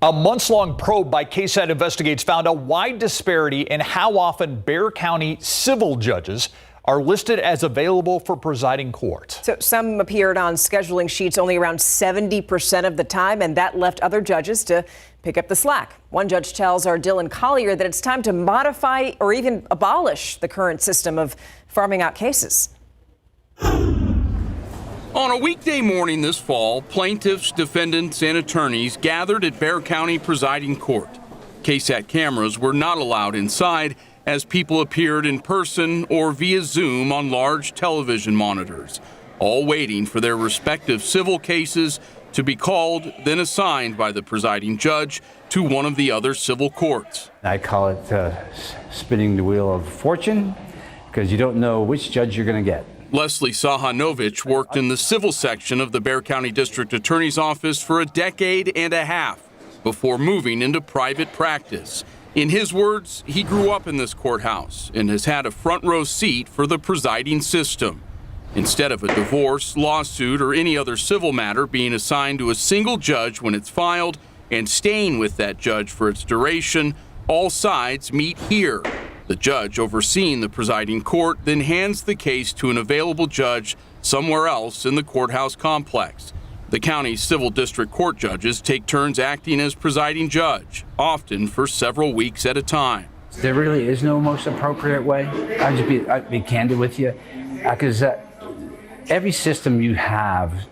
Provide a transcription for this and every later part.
A months-long probe by KSAT Investigates found a wide disparity in how often Bexar County civil judges are listed as available for presiding court. So some appeared on scheduling sheets only around 70% of the time, and that left other judges to pick up the slack. One judge tells our Dylan Collier that it's time to modify or even abolish the current system of farming out cases. On a weekday morning this fall, plaintiffs, defendants, and attorneys gathered at Bexar County Presiding Court. KSAT cameras were not allowed inside as people appeared in person or via Zoom on large television monitors, all waiting for their respective civil cases to be called, then assigned by the presiding judge to one of the other civil courts. I call it spinning the wheel of fortune, because you don't know which judge you're going to get. Leslie Sahanovich worked in the civil section of the Bexar County District Attorney's Office for a decade and a half before moving into private practice. In his words, he grew up in this courthouse and has had a front row seat for the presiding system. Instead of a divorce, lawsuit, or any other civil matter being assigned to a single judge when it's filed and staying with that judge for its duration, all sides meet here. The judge overseeing the presiding court then hands the case to an available judge somewhere else in the courthouse complex. The county's civil district court judges take turns acting as presiding judge, often for several weeks at a time. There really is no most appropriate way. I'd be candid with you, because every system you have,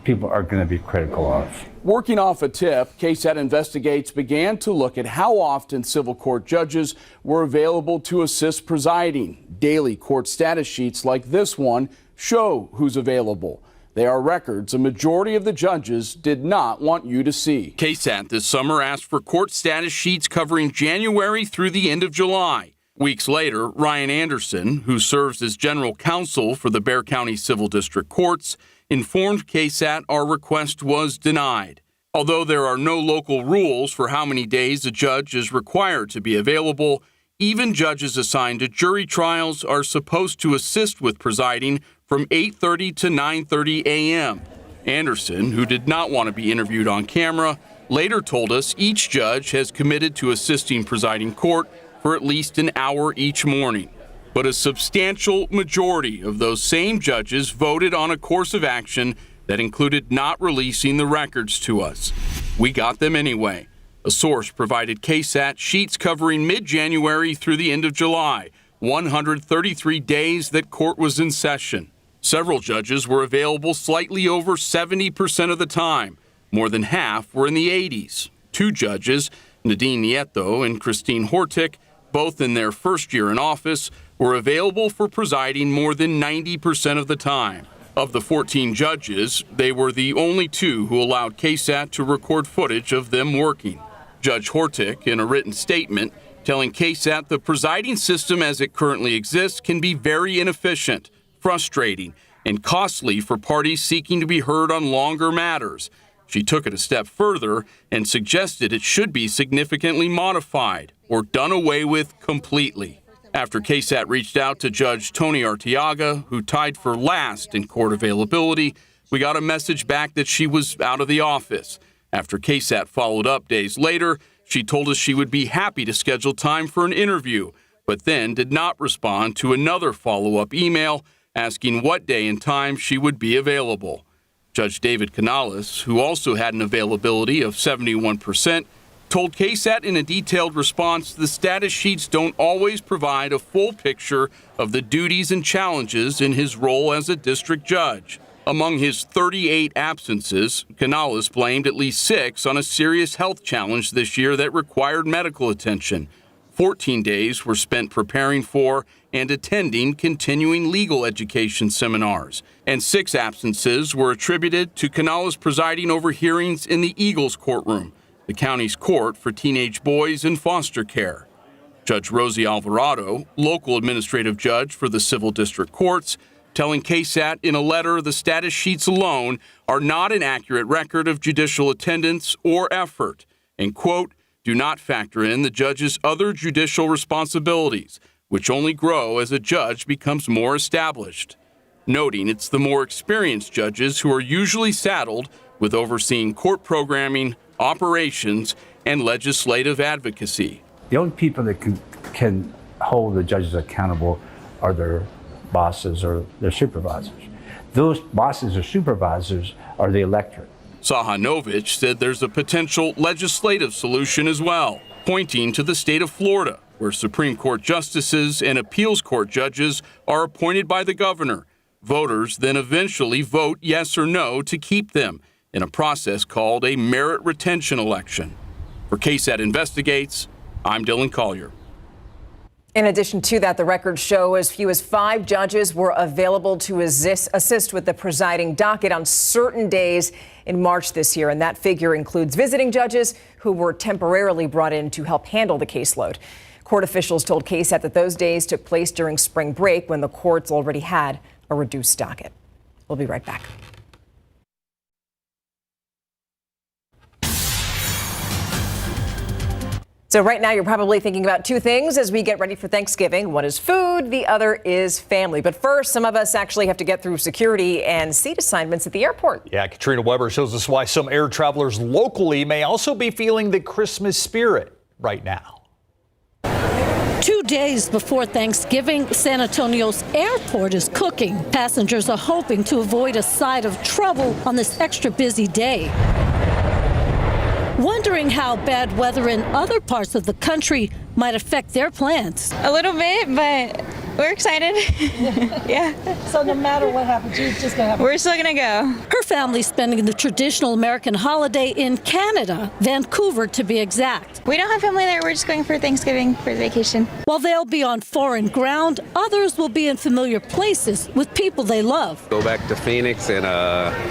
people are going to be critical of. Working off a tip, KSAT Investigates began to look at how often civil court judges were available to assist presiding. Daily court status sheets like this one show who's available. They are records a majority of the judges did not want you to see. KSAT this summer asked for court status sheets covering January through the end of July. Weeks later, Ryan Anderson, who serves as general counsel for the Bexar County Civil District Courts, informed KSAT our request was denied. Although there are no local rules for how many days a judge is required to be available, even judges assigned to jury trials are supposed to assist with presiding from 8:30 to 9:30 a.m. Anderson, who did not want to be interviewed on camera, later told us each judge has committed to assisting presiding court for at least an hour each morning. But a substantial majority of those same judges voted on a course of action that included not releasing the records to us. We got them anyway. A source provided KSAT sheets covering mid-January through the end of July, 133 days that court was in session. Several judges were available slightly over 70% of the time. More than half were in the 80s. Two judges, Nadine Nieto and Christine Hortick, both in their first year in office, were available for presiding more than 90% of the time. Of the 14 judges, they were the only two who allowed KSAT to record footage of them working. Judge Hortick, in a written statement, telling KSAT the presiding system as it currently exists can be very inefficient, frustrating, and costly for parties seeking to be heard on longer matters. She took it a step further and suggested it should be significantly modified or done away with completely. After KSAT reached out to Judge Tony Arteaga, who tied for last in court availability, we got a message back that she was out of the office. After KSAT followed up days later, she told us she would be happy to schedule time for an interview, but then did not respond to another follow-up email asking what day and time she would be available. Judge David Canales, who also had an availability of 71%, told KSAT in a detailed response the status sheets don't always provide a full picture of the duties and challenges in his role as a district judge. Among his 38 absences, Canales blamed at least 6 on a serious health challenge this year that required medical attention. 14 days were spent preparing for and attending continuing legal education seminars, and 6 absences were attributed to Canales presiding over hearings in the Eagles courtroom, the county's court for teenage boys in foster care. Judge Rosie Alvarado, local administrative judge for the civil district courts, telling KSAT in a letter the status sheets alone are not an accurate record of judicial attendance or effort, and, quote, do not factor in the judge's other judicial responsibilities, which only grow as a judge becomes more established. Noting it's the more experienced judges who are usually saddled with overseeing court programming, operations, and legislative advocacy. The only people that can hold the judges accountable are their bosses or their supervisors. Those bosses or supervisors are the electorate. Sahanovich said there's a potential legislative solution as well, pointing to the state of Florida, where Supreme Court justices and appeals court judges are appointed by the governor. Voters then eventually vote yes or no to keep them in a process called a merit retention election. For KSAT Investigates, I'm Dylan Collier. In addition to that, the records show as few as 5 judges were available to assist with the presiding docket on certain days in March this year. And that figure includes visiting judges who were temporarily brought in to help handle the caseload. Court officials told KSAT that those days took place during spring break when the courts already had a reduced docket. We'll be right back. So right now you're probably thinking about 2 things as we get ready for Thanksgiving. One is food, the other is family. But first, some of us actually have to get through security and seat assignments at the airport. Yeah, Katrina Weber shows us why some air travelers locally may also be feeling the Christmas spirit right now. 2 days before Thanksgiving, San Antonio's airport is cooking. Passengers are hoping to avoid a side of trouble on this extra busy day. Wondering how bad weather in other parts of the country might affect their plans. A little bit, but we're excited. Yeah. So no matter what happens, you're just gonna have. We're still gonna go. Her family's spending the traditional American holiday in Canada, Vancouver to be exact. We don't have family there. We're just going for Thanksgiving for vacation. While they'll be on foreign ground, others will be in familiar places with people they love. Go back to Phoenix and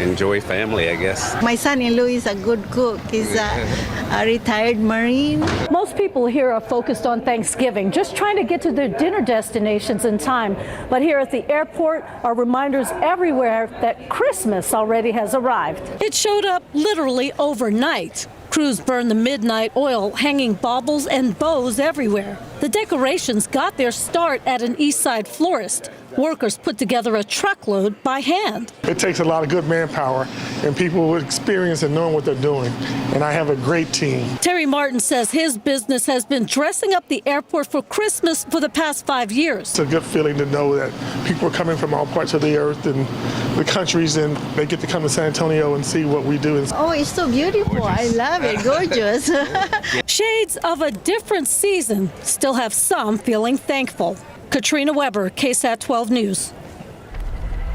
enjoy family, I guess. My son-in-law is a good cook. He's a retired Marine. Most people here are focused on Thanksgiving, just trying to get to their dinner destinations in time. But here at the airport are reminders everywhere that Christmas already has arrived. It showed up literally overnight. Crews burned the midnight oil, hanging baubles and bows everywhere. The decorations got their start at an East Side florist. Workers put together a truckload by hand. It takes a lot of good manpower and people with experience and knowing what they're doing. And I have a great team. Terry Martin says his business has been dressing up the airport for Christmas for the past 5 years. It's a good feeling to know that people are coming from all parts of the earth and the countries, and they get to come to San Antonio and see what we do. Oh, it's so beautiful. I love it. Gorgeous. Shades of a different season still have some feeling thankful. Katrina Weber, KSAT12 News.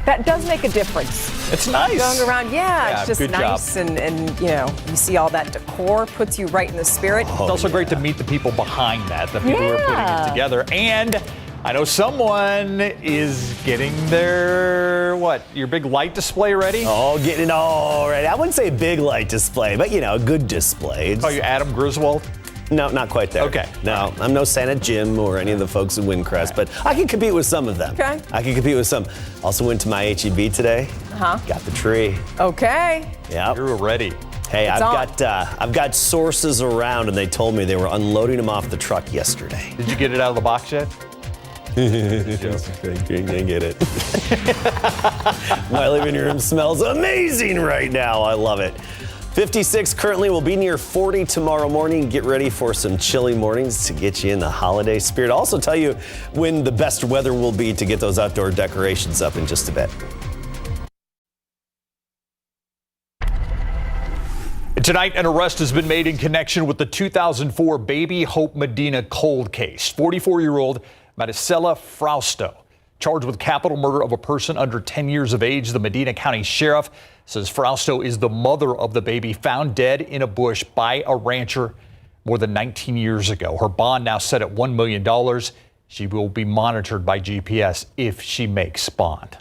That does make a difference. It's nice. Going around, it's just good nice. job. And, you know, you see all that decor, puts you right in the spirit. It's also great to meet the people behind that, the people who are putting it together. And I know someone is getting their, your big light display ready? Oh, getting it all ready. I wouldn't say big light display, but, a good display. Oh, you Adam Griswold? No, not quite there. Okay. No, I'm no Santa Jim or any of the folks in Windcrest, but I can compete with some of them. Okay. I can compete with some. Also went to my HEB today. Got the tree. Okay. Yeah. You're ready. Hey, I've got sources around, and they told me they were unloading them off the truck yesterday. Did you get it out of the box yet? I can't get it. My living room smells amazing right now. I love it. 56 currently, will be near 40 tomorrow morning. Get ready for some chilly mornings to get you in the holiday spirit. I'll also tell you when the best weather will be to get those outdoor decorations up in just a bit. Tonight, an arrest has been made in connection with the 2004 Baby Hope Medina cold case. 44-year-old Maricela Frausto, charged with capital murder of a person under 10 years of age. The Medina County Sheriff says Frausto is the mother of the baby found dead in a bush by a rancher more than 19 years ago. Her bond now set at $1 million. She will be monitored by GPS if she makes bond.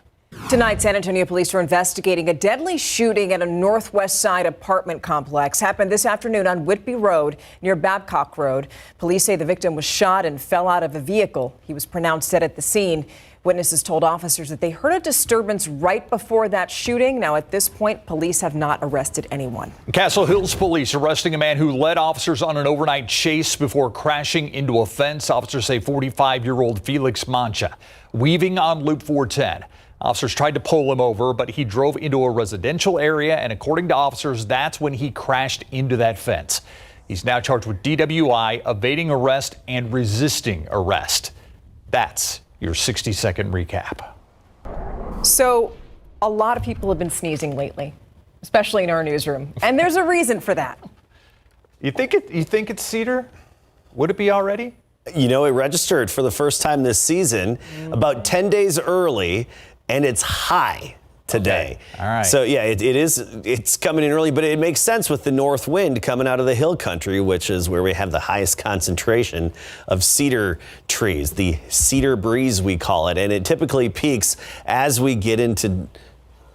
Tonight, San Antonio police are investigating a deadly shooting at a Northwest Side apartment complex. Happened this afternoon on Whitby Road near Babcock Road. Police say the victim was shot and fell out of a vehicle. He was pronounced dead at the scene. Witnesses told officers that they heard a disturbance right before that shooting. Now, at this point, police have not arrested anyone. Castle Hills police arresting a man who led officers on an overnight chase before crashing into a fence. Officers say 45-year-old Felix Mancha weaving on Loop 410 Officers tried to pull him over, but he drove into a residential area, and according to officers, that's when he crashed into that fence. He's now charged with DWI, evading arrest, and resisting arrest. That's your 60-second recap. So a lot of people have been sneezing lately, especially in our newsroom, and there's a reason for that. You think it's cedar? Would it be already? You know, it registered for the first time this season about 10 days early, and it's high today. Okay. All right. So, yeah, it's coming in early, but it makes sense with the north wind coming out of the hill country, which is where we have the highest concentration of cedar trees, the cedar breeze, we call it. And it typically peaks as we get into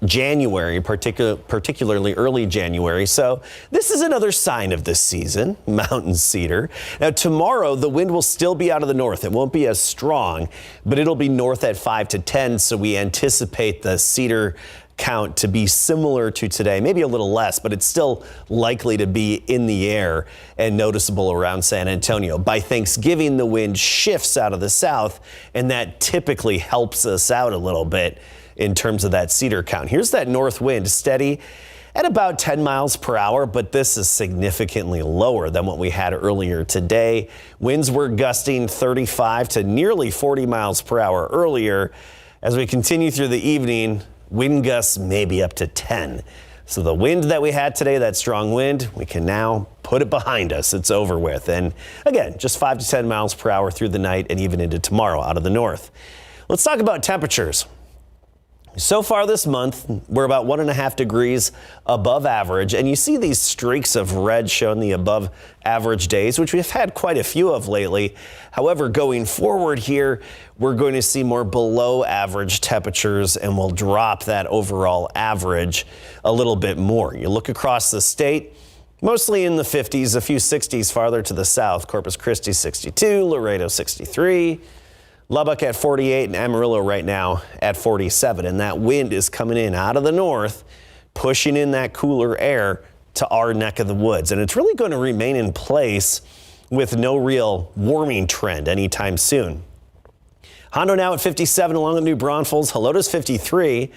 January, particularly early January. So this is another sign of this season, mountain cedar. Now tomorrow, the wind will still be out of the north. It won't be as strong, but it'll be north at 5 to 10. So we anticipate the cedar count to be similar to today, maybe a little less, but it's still likely to be in the air and noticeable around San Antonio. By Thanksgiving, the wind shifts out of the south, and that typically helps us out a little bit in terms of that cedar count. Here's that north wind, steady at about 10 miles per hour, but this is significantly lower than what we had earlier today. Winds were gusting 35 to nearly 40 miles per hour earlier. As we continue through the evening, wind gusts may be up to 10. So the wind that we had today, that strong wind, we can now put it behind us. It's over with. And again, just 5 to 10 miles per hour through the night and even into tomorrow out of the north. Let's talk about temperatures. So far this month, we're about 1.5 degrees above average, and you see these streaks of red showing the above average days, which we've had quite a few of lately. However, going forward here, we're going to see more below average temperatures, and we'll drop that overall average a little bit more. You look across the state, mostly in the 50s, a few 60s farther to the south. Corpus Christi 62, Laredo 63. Lubbock at 48 and Amarillo right now at 47. And that wind is coming in out of the north, pushing in that cooler air to our neck of the woods. And it's really going to remain in place with no real warming trend anytime soon. Hondo now at 57 along with New Braunfels. Helota's 53.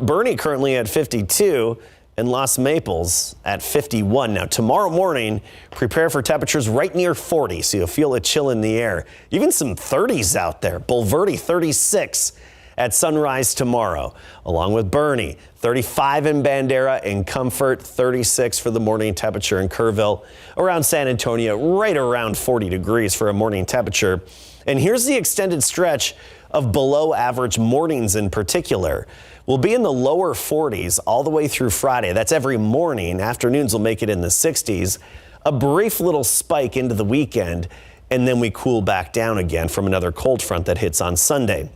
Bernie currently at 52. And Los Maples at 51. Now, tomorrow morning, prepare for temperatures right near 40, so you'll feel a chill in the air. Even some 30s out there. Bulverde, 36 at sunrise tomorrow, along with Bernie. 35 in Bandera and Comfort, 36 for the morning temperature in Kerrville. Around San Antonio, right around 40 degrees for a morning temperature. And here's the extended stretch of below average mornings in particular. We'll be in the lower 40s all the way through Friday. That's every morning. Afternoons will make it in the 60s. A brief little spike into the weekend, and then we cool back down again from another cold front that hits on Sunday.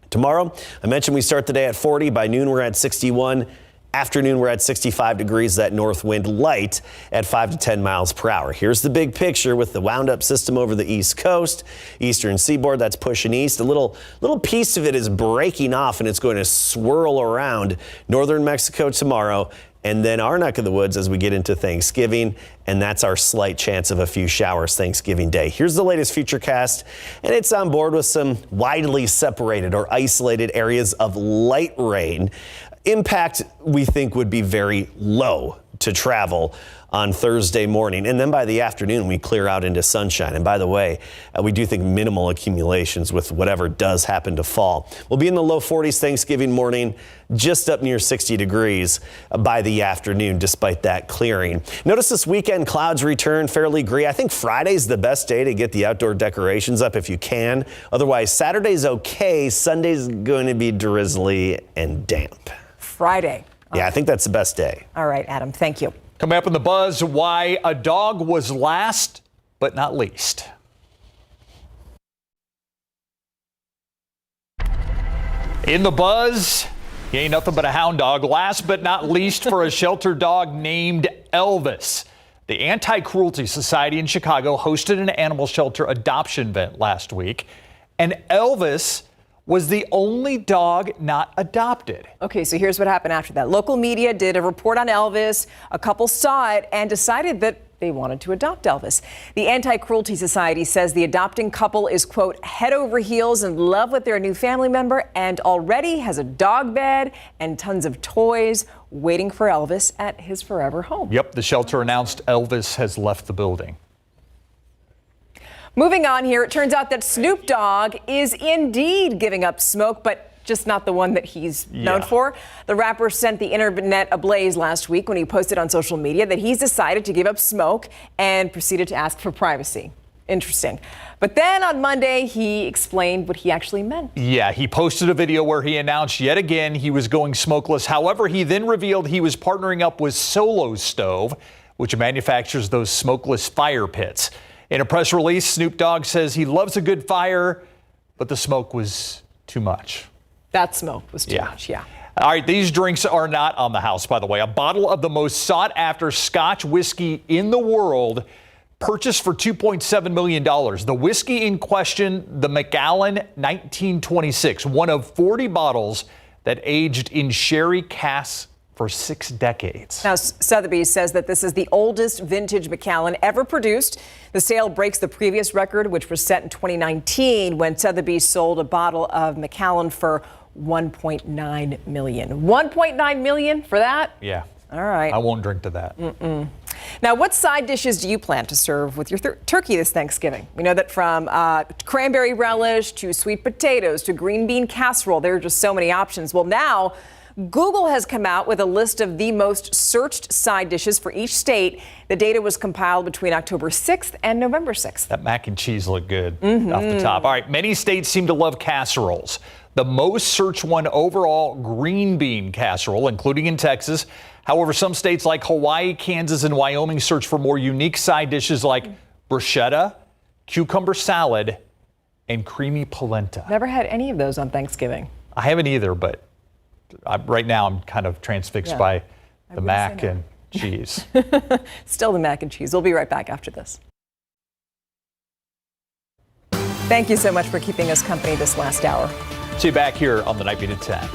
Tomorrow, I mentioned we start the day at 40. By noon, we're at 61. Afternoon, we're at 65 degrees, that north wind light at 5 to 10 miles per hour. Here's the big picture with the wound up system over the east coast, eastern seaboard that's pushing east. A little piece of it is breaking off and it's going to swirl around northern Mexico tomorrow and then our neck of the woods as we get into Thanksgiving. And that's our slight chance of a few showers Thanksgiving Day. Here's the latest futurecast, and it's on board with some widely separated or isolated areas of light rain. Impact, we think, would be very low to travel on Thursday morning. And then by the afternoon, we clear out into sunshine. And by the way, we do think minimal accumulations with whatever does happen to fall. We'll be in the low 40s Thanksgiving morning, just up near 60 degrees by the afternoon, despite that clearing. Notice this weekend, clouds return fairly gray. I think Friday's the best day to get the outdoor decorations up if you can. Otherwise, Saturday's okay. Sunday's going to be drizzly and damp. Friday. Yeah, I think that's the best day. All right, Adam, thank you. Coming up in the buzz, why a dog was last but not least. In the buzz, he ain't nothing but a hound dog. Last but not least for a shelter dog named Elvis. The Anti-Cruelty Society in Chicago hosted an animal shelter adoption event last week, and Elvis was the only dog not adopted. Okay, so here's what happened after that. Local media did a report on Elvis. A couple saw it and decided that they wanted to adopt Elvis. The Anti-Cruelty Society says the adopting couple is, quote, head over heels in love with their new family member and already has a dog bed and tons of toys waiting for Elvis at his forever home. Yep, the shelter announced Elvis has left the building. Moving on here, it turns out that Snoop Dogg is indeed giving up smoke, but just not the one that he's known for. The rapper sent the internet ablaze last week when he posted on social media that he's decided to give up smoke and proceeded to ask for privacy. Interesting. But then on Monday, he explained what he actually meant. Yeah, he posted a video where he announced yet again he was going smokeless. However, he then revealed he was partnering up with Solo Stove, which manufactures those smokeless fire pits. In a press release, Snoop Dogg says he loves a good fire, but the smoke was too much. That smoke was too much, yeah. All right, these drinks are not on the house, by the way. A bottle of the most sought-after Scotch whiskey in the world, purchased for $2.7 million. The whiskey in question, the Macallan 1926, one of 40 bottles that aged in sherry casks for 6 decades. Now, Sotheby's says that this is the oldest vintage Macallan ever produced. The sale breaks the previous record, which was set in 2019 when Sotheby's sold a bottle of Macallan for $1.9 million. $1.9 million for that? Yeah. All right. I won't drink to that. Now, what side dishes do you plan to serve with your turkey this Thanksgiving? We know that from cranberry relish to sweet potatoes to green bean casserole, there are just so many options. Well, now Google has come out with a list of the most searched side dishes for each state. The data was compiled between October 6th and November 6th. That mac and cheese looked good off the top. All right, many states seem to love casseroles. The most searched one overall, green bean casserole, including in Texas. However, some states like Hawaii, Kansas, and Wyoming search for more unique side dishes like bruschetta, cucumber salad, and creamy polenta. Never had any of those on Thanksgiving. I haven't either, but right now I'm kind of transfixed by the mac and cheese. Still the mac and cheese. We'll be right back after this. Thank you so much for keeping us company this last hour. See you back here on the Night Beat at 10.